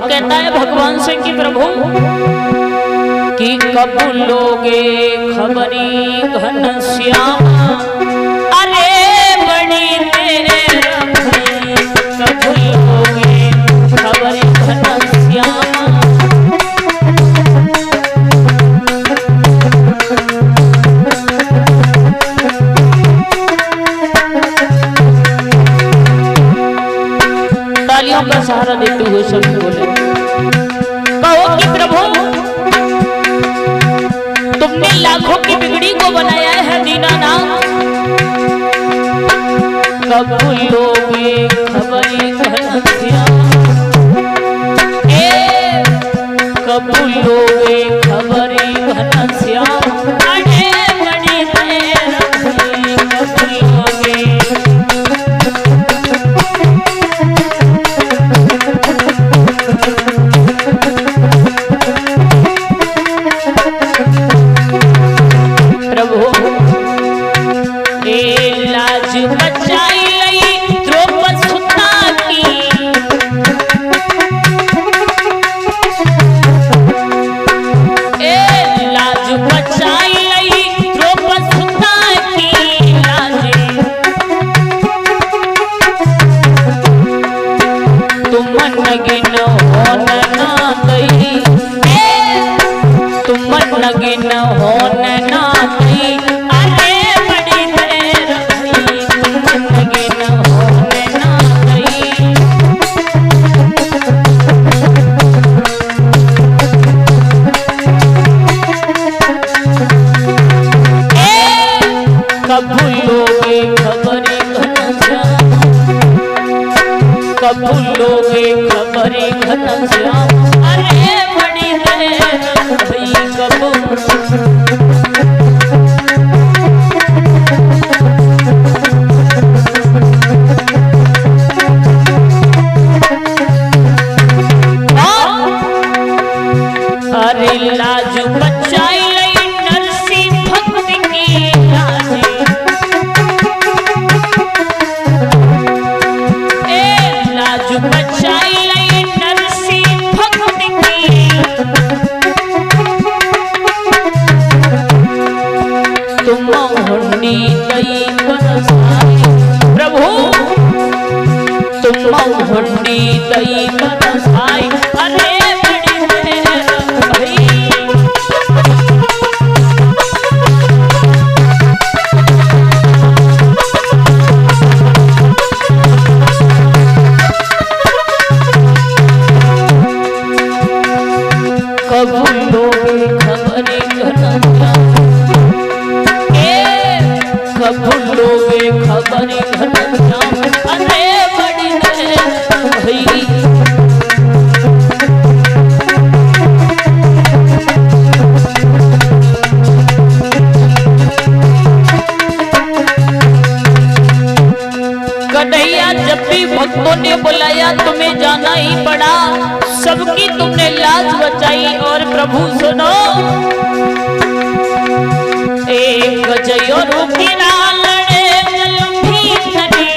कहता है भगवान से कि प्रभु कि कब लोगे खबरी घनश्याम, अरे बड़ी देर भई, कब लोगे खबरी घनश्याम। तालियों का सहारा देते हुए सभी बोले, कहो कि प्रभु तुमने लाखों की बिगड़ी को बनाया है दीनानाथ, कब लोगे खबरी घनश्याम, कब लोगे खबरी घनश्याम, अरे बड़ी देर भई, कब लोगे। लाज बचाई लई द्रौपद सुता की, लाज बचाई लई द्रौपद सुता की, लाज तुम नगिन होन ना गई, तुम नगिन होन ना गई, कब लोगे खबरी घनश्याम, अरे बड़ी देर भई, कब। अरे लाज बचाई लई नरसिंह भक्त की लाज, लाज बचाई लई नरसिंह भक्त की, तुम हुंडी दई बरसाई, प्रभु तुम हुंडी दई बरसाई, अरे बड़ी देर भई। कब लोगे खबरी घनश्याम, कब लोगे खबरी घनश्याम, अरे बड़ी देर भई। कन्हैया जब भी भक्तों ने बुलाया तुम्हें जाना ही पड़ा, सबकी तुमने लाज बचाई। और प्रभु सुनो, एक जयो रुकिरा लड़े जल भीतरी,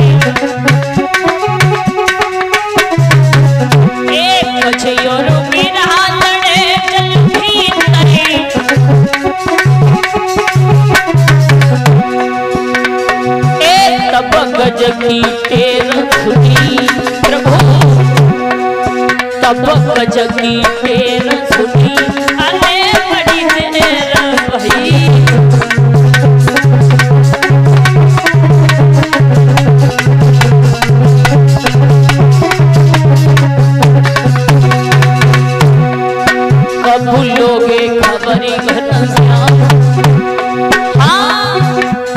एक जयो रुकिरा लड़े जल भीतरी, तब गज की टेर सुनी, प्रभु तब गज की टेर सुनी, अरे बड़ी देर भई। कब लोगे खबरी घनश्याम, हाँ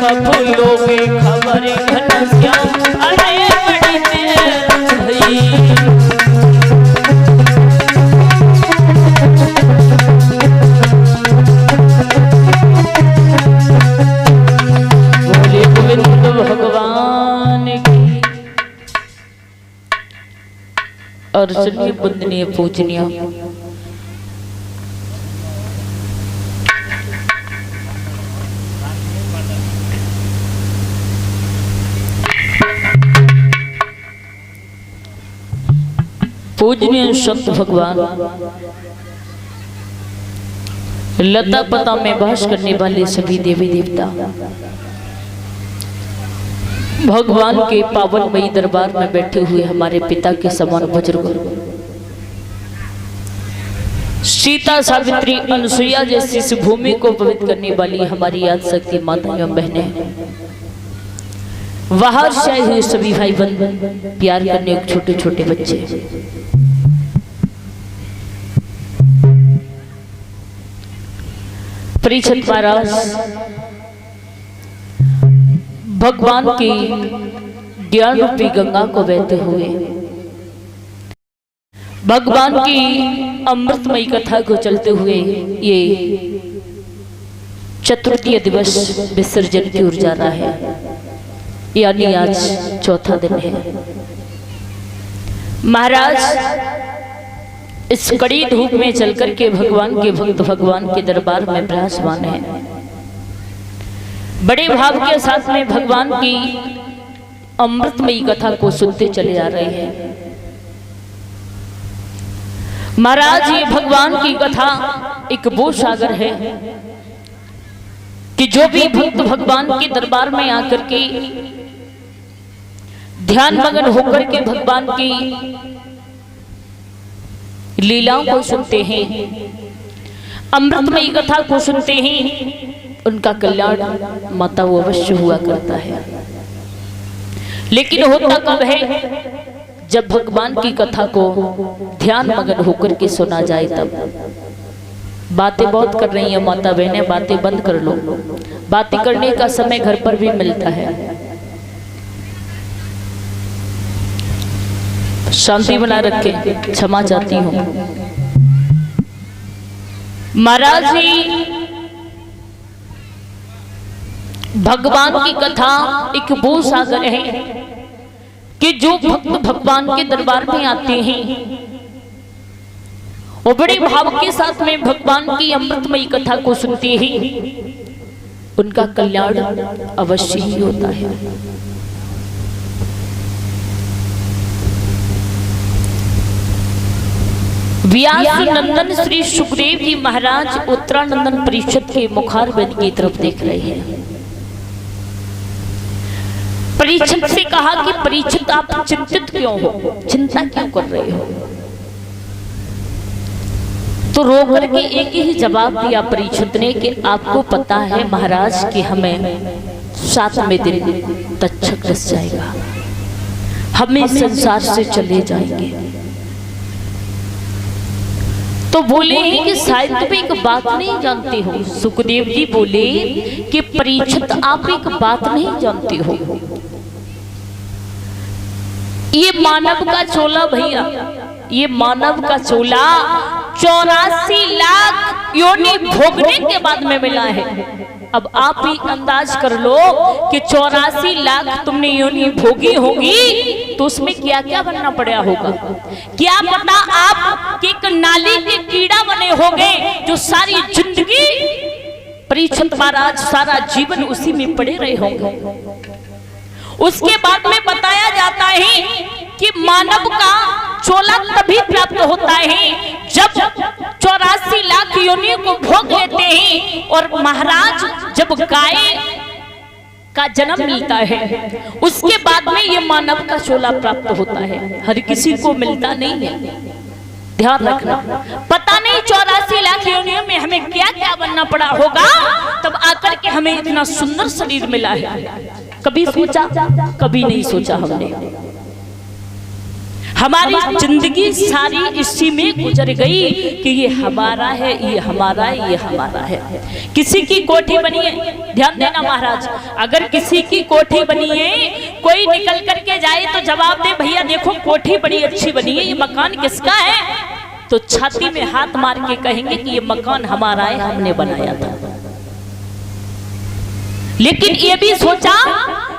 कब लोगे खबरी घनश्याम, अरे बड़ी देर भई। बोले गोविंद भगवान की। और चलिए वंदनीय पूजनीय पूजनीय संत भगवान, लता पता में बास करने वाले सभी देवी देवता, भगवान के पावनमयी दरबार में बैठे हुए हमारे पिता के समान बुजुर्ग, सीता सावित्री अनुसुईया जैसी इस भूमि को पवित्र करने वाली हमारी याद शक्ति माता एवं बहनें, बाहर से आए हुए सभी भाई बंधु, प्यार करने के छोटे छोटे बच्चे, परीक्षित महाराज भगवान की ज्ञान रूपी गंगा को बहते हुए भगवान की अमृतमयी कथा को चलते हुए ये चतुर्थी दिवस विसर्जन की ओर जा रहा है, यानी आज चौथा दिन है। महाराज इस कड़ी धूप में चलकर के भगवान के भक्त भगवान के दरबार में विराजमान है, बड़े भाव के साथ में भगवान की अमृतमयी कथा को सुनते चले आ रहे हैं। महाराज ये भगवान की कथा एक वो सागर है कि जो भी भक्त भगवान के दरबार में आकर के ध्यान मगन होकर के भगवान की लीलाओं को सुनते हैं, अमृतमयी कथा को सुनते हैं, उनका कल्याण माता वो अवश्य हुआ करता है। लेकिन होता कब है? जब भगवान की कथा को ध्यान मगन होकर के सुना जाए तब। बातें बहुत कर रही हैं माता बहनें, बातें बंद कर लो, बातें करने का समय घर पर भी मिलता है। शांति बना रखे, क्षमा चाहती हूँ। महाराज जी भगवान की कथा एक वो सागर है कि जो भक्त भगवान के दरबार में आते हैं वो बड़े भाव के साथ में भगवान की अमृतमयी कथा को सुनते हैं, उनका कल्याण अवश्य ही होता है। व्यास नंदन श्री सुखदेव जी महाराज उत्तरानंदन परिषद के मुखारबिंद की तरफ देख रहे हैं। परीक्षित से कहा कि परीक्षित आप चिंतित क्यों हो, चिंता क्यों कर रहे हो? तो रो करके एक ही जवाब दिया परीक्षित ने कि आपको पता है महाराज कि हमें 7वें दिन तक्षक रस जाएगा, हम इस संसार से चले जाएंगे। तो बोले हैं कि शायद तुम एक बात नहीं जानते हो। सुखदेव जी बोले कि परीक्षित आप एक बात नहीं जानते हो, ये मानव का चोला भैया, ये मानव का चोला 84 लाख योनि भोगने के बाद में मिला है। अब आप ही अंदाज कर लो कि 84 लाख तुमने योनि भोगी होगी तो उसमें क्या क्या बनना पड़ा होगा। क्या पता आप एक नाली के कीड़ा बने होंगे जो सारी जिंदगी परीक्षित महाराज सारा जीवन उसी में पड़े रहे होंगे। उसके बाद में बताया जाता है कि मानव का चोला तभी प्राप्त होता है जब 84 लाख योनियों को भोग लेते हैं और महाराज जब गाय का जन्म मिलता है उसके बाद में ये मानव का चोला प्राप्त होता है। हर किसी को मिलता नहीं है, ध्यान रखना। पता नहीं 84 लाख योनियों में हमें क्या क्या बनना पड़ा होगा तब आकर के हमें इतना सुंदर शरीर मिला है। कभी सोचा? कभी नहीं सोचा हमने। हमारी जिंदगी सारी इसी में गुजर गई कि ये हमारा है, ये हमारा है, ये हमारा है। किसी की कोठी बनी है, ध्यान देना महाराज, अगर किसी की कोठी बनी है कोई निकल करके जाए तो जवाब दे भैया देखो कोठी बड़ी अच्छी बनी है, ये मकान किसका है? तो छाती में हाथ मार के कहेंगे कि ये मकान हमारा है, हमने बनाया था। लेकिन ये भी सोचा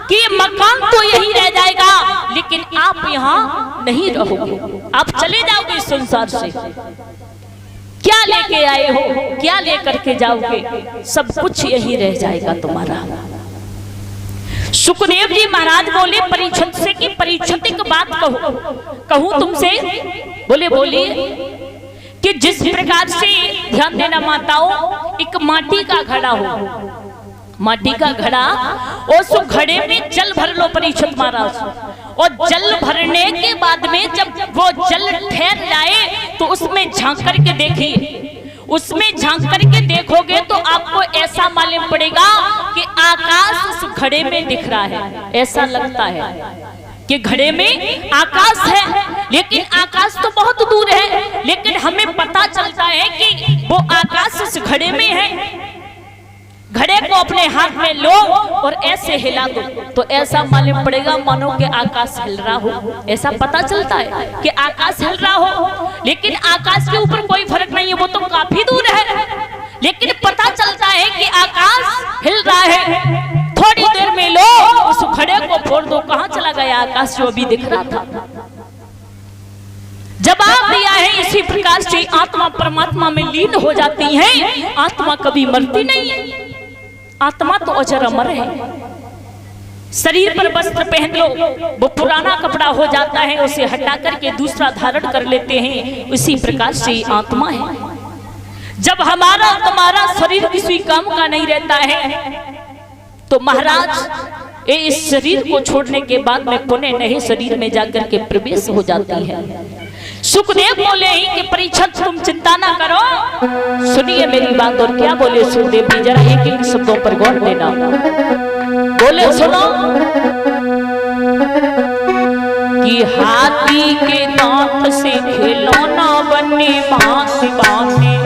कि मकान तो यही रह जाएगा लेकिन आप यहाँ नहीं रहोगे, आप चले जाओगे इस संसार से। क्या लेके आए हो, क्या लेकर के जाओगे? सब कुछ यही रह जाएगा तुम्हारा। सुखदेव जी महाराज बोले परीक्षित से कि परीक्षित एक बात कहूं तुमसे। बोले बोलिए। कि जिस प्रकार से ध्यान देना माताओं, एक माटी का घड़ा हो, माटी का घड़ा, उस घड़े में जल भर लो परीक्षित महाराज, और जल भरने के बाद में जब वो जल ठहर जाए तो उसमें झांक करके देखिए। उसमें झांक करके देखोगे तो आपको ऐसा मालूम पड़ेगा कि आकाश उस घड़े में दिख रहा है। ऐसा लगता है कि घड़े में आकाश है, लेकिन आकाश तो बहुत दूर है, लेकिन हमें पता चलता है कि वो आकाश उस घड़े में है। घड़े को अपने हाथ में लो और ऐसे हिला दो तो ऐसा मालूम पड़ेगा मानो कि आकाश हिल रहा हो। ऐसा पता चलता है कि आकाश हिल रहा हो, लेकिन आकाश के ऊपर कोई फर्क नहीं है, वो तो काफी दूर है, लेकिन पता चलता है कि आकाश हिल रहा है। थोड़ी देर में लो उस घड़े को फोड़ दो, कहां चला गया आकाश जो अभी दिख रहा था। जवाब दिया है इसी प्रकार से आत्मा परमात्मा में लीन हो जाती है। आत्मा कभी मरती नहीं है, आत्मा तो अजर अमर है। शरीर पर वस्त्र पहन लो, वो पुराना कपड़ा हो जाता है, उसे हटा करके दूसरा धारण कर लेते हैं। उसी प्रकार से आत्मा है। जब हमारा तुम्हारा शरीर किसी काम का नहीं रहता है तो महाराज इस शरीर को छोड़ने के बाद में पुनः नए शरीर में जाकर के प्रवेश हो जाती है। सुखदेव बोले ही कि परीक्षित तुम चिंता ना करो, सुनिए मेरी बात। और क्या बोले सुखदेव जी, जरा एक एक शब्दों पर गौर देना। बोले सुनो कि हाथी के दांत से खिलौना बने बांस बांसे,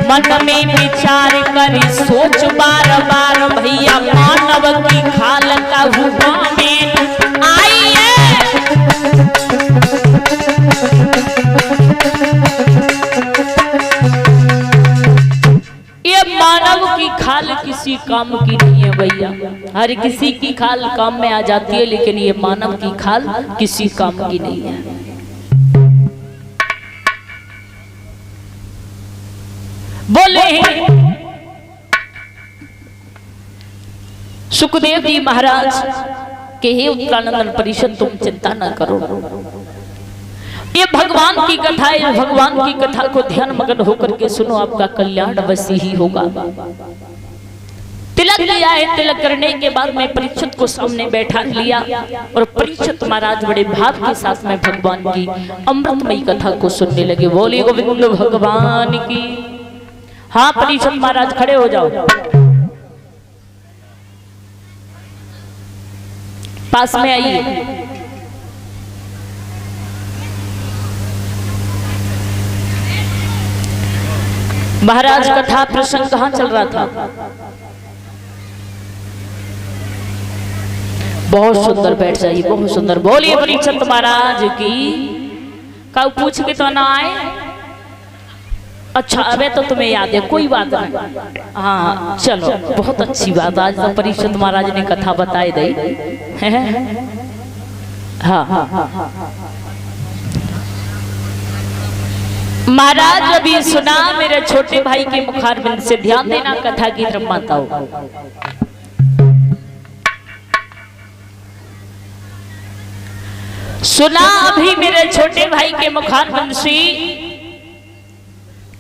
मन में विचार करी सोच बार बार, भैया मानव की खाल का हुआ में आई है। ये मानव की खाल किसी काम की नहीं है भैया। हर किसी की खाल काम में आ जाती है, लेकिन ये मानव की खाल किसी काम की नहीं है। बोले सुखदेव जी महाराज के हे उत्तरानंदन परिषद तुम चिंता न करो, ये भगवान की कथा है। भगवान की कथा को ध्यान मगन होकर के सुनो, आपका कल्याण अवश्य ही होगा। तिलक लिया है, तिलक करने के बाद में परीक्षित को सामने बैठा लिया और परीक्षित महाराज बड़े भाव के साथ में भगवान की अमृतमयी कथा को सुनने लगे। बोले गोविंद भगवान की। हाँ परीक्षित महाराज खड़े हो जाओ, पास में आइए। महाराज कथा प्रसंग कहाँ चल रहा था? बहुत सुंदर, बैठ जाइए, बहुत सुंदर। बोलिए परीक्षित महाराज की। कब पूछ के तो ना आए? अच्छा अबे तो तुम्हें याद है, कोई बात नहीं। हाँ चलो बहुत अच्छी बात, आज तो परीक्षित महाराज ने कथा बताई दी। हाँ महाराज अभी सुना मेरे छोटे भाई के मुखारबिंद से, ध्यान देना कथा की तरफ माताओं। सुना अभी मेरे छोटे भाई के मुखारबिंद से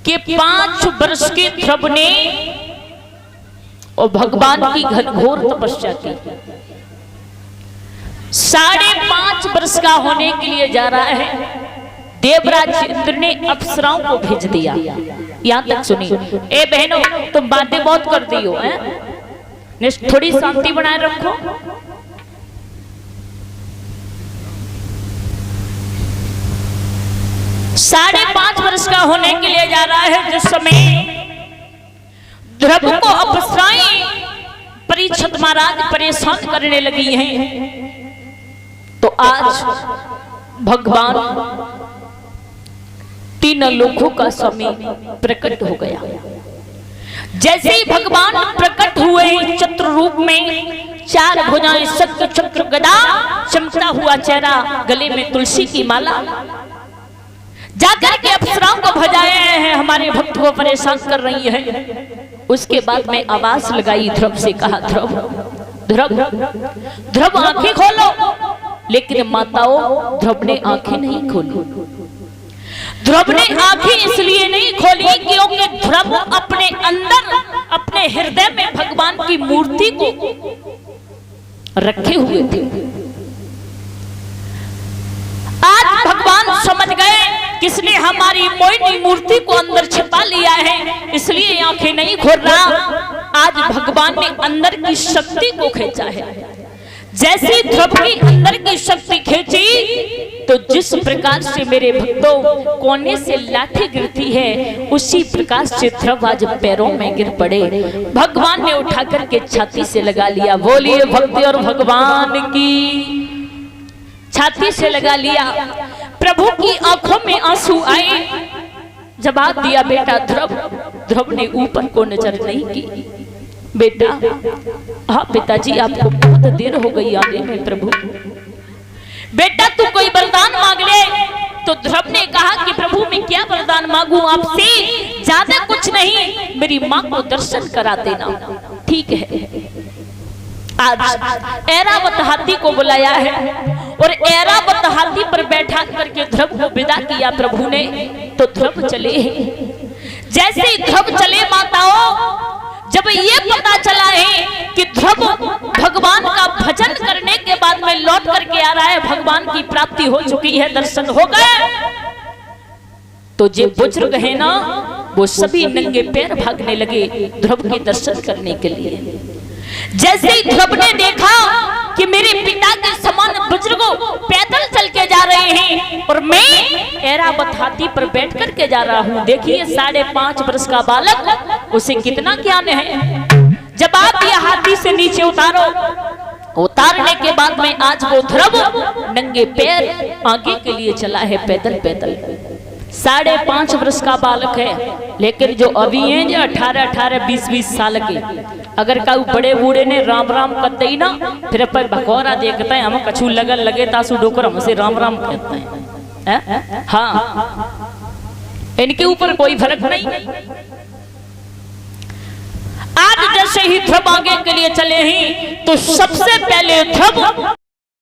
कि 5 वर्ष के ध्रुव ने और भगवान की घोर तपस्या की। 5.5 वर्ष का होने के लिए जा रहा है, देवराज इंद्र ने अप्सराओं को भेज दिया। यहां तक सुनिए। ए बहनों, तुम बातें बहुत करती हो, थोड़ी शांति बनाए रखो। साढ़े 5 वर्ष का होने के लिए जा रहा है, जिस समय ध्रुव को अप्सराएं परीक्षित महाराज परेशान करने लगी हैं, तो आज भगवान 3 लोकों का स्वामी प्रकट हो गया। जैसे ही भगवान प्रकट हुए चतुर रूप में, 4 भुजाएं, शंख चक्र गदा, चमकता हुआ चेहरा, गले में तुलसी की माला, जाकर के अप्सराओं को भजाए हैं, हमारे भक्त को परेशान कर रही है। उसके बाद में आवाज लगाई, ध्रुव से कहा, ध्रुव ध्रुव ध्रुव आंखें खोलो। लेकिन माताओं, ध्रुव ने आंखें नहीं खोली। ध्रुव ने आंखें इसलिए नहीं खोली क्योंकि ध्रुव अपने अंदर, अपने हृदय में भगवान की मूर्ति को रखे हुए थे। आज भगवान समझ गए किसने हमारी मोहिनी मूर्ति को अंदर छिपा लिया है, इसलिए आंखें नहीं खोल रहा। आज भगवान ने अंदर की शक्ति को खींचा है। जैसे ध्रुव की अंदर की शक्ति खींची, तो जिस प्रकार से मेरे भक्तों कोने से लाठी गिरती है, उसी प्रकार से ध्रुव आज पैरों में गिर पड़े। भगवान ने उठा करके छाती से लगा लिया। बोलिए भक्ति और भगवान की। छाती से लगा लिया। प्रभु की आंखों में आंसू आए। जवाब दिया, बेटा ध्रुव। ध्रुव ने ऊपर को नजर नहीं की। बेटा, हाँ पिताजी, आपको बहुत देर हो गई आने में। प्रभु, बेटा तू कोई वरदान मांग ले। तो ध्रुव ने कहा कि प्रभु मैं क्या वरदान मांगू आपसे, ज्यादा कुछ नहीं, मेरी माँ को दर्शन करा देना। ठीक है। आज ऐरावत हाथी को बुलाया है और ऐरावत हाथी पर बैठा करके ध्रुव को विदा किया प्रभु ने। तो ध्रुव चले। जैसे ही ध्रुव चले माताओं, जब ये पता चला है कि ध्रुव भगवान का भजन करने के बाद में लौट करके आ रहा है, भगवान की प्राप्ति हो चुकी है, दर्शन हो गए, तो जो बुजुर्ग है ना, वो सभी नंगे पैर भागने लगे ध्रुव के दर्शन करने के लिए। जैसे ही ध्रुव ने देखा कि मेरे पिता के समान बुजुर्गों पैदल चल के जा रहे हैं और मैं ऐरावत हाथी पर बैठ कर के जा रहा हूँ। देखिए 5.5 वर्ष का बालक, उसे कितना ज्ञान है। जब आप ये हाथी से नीचे उतारो, उतारने के बाद में आज वो ध्रुव नंगे पैर आगे के लिए चला है, पैदल पैदल। 5.5 वर्ष का बालक है, लेकिन जो अभी हैं जो 18, 20 साल के, अगर का बड़े बूढ़े ने राम राम करते ही ना, फिर अपन भगौरा देखते हैं, हम कछू लगन लगे तासु डोकर हमसे राम राम कहते हैं। हाँ, इनके ऊपर कोई फर्क नहीं। आज जैसे ही ध्रुव आगे के लिए चले ही, तो सबसे पहले ध्रुव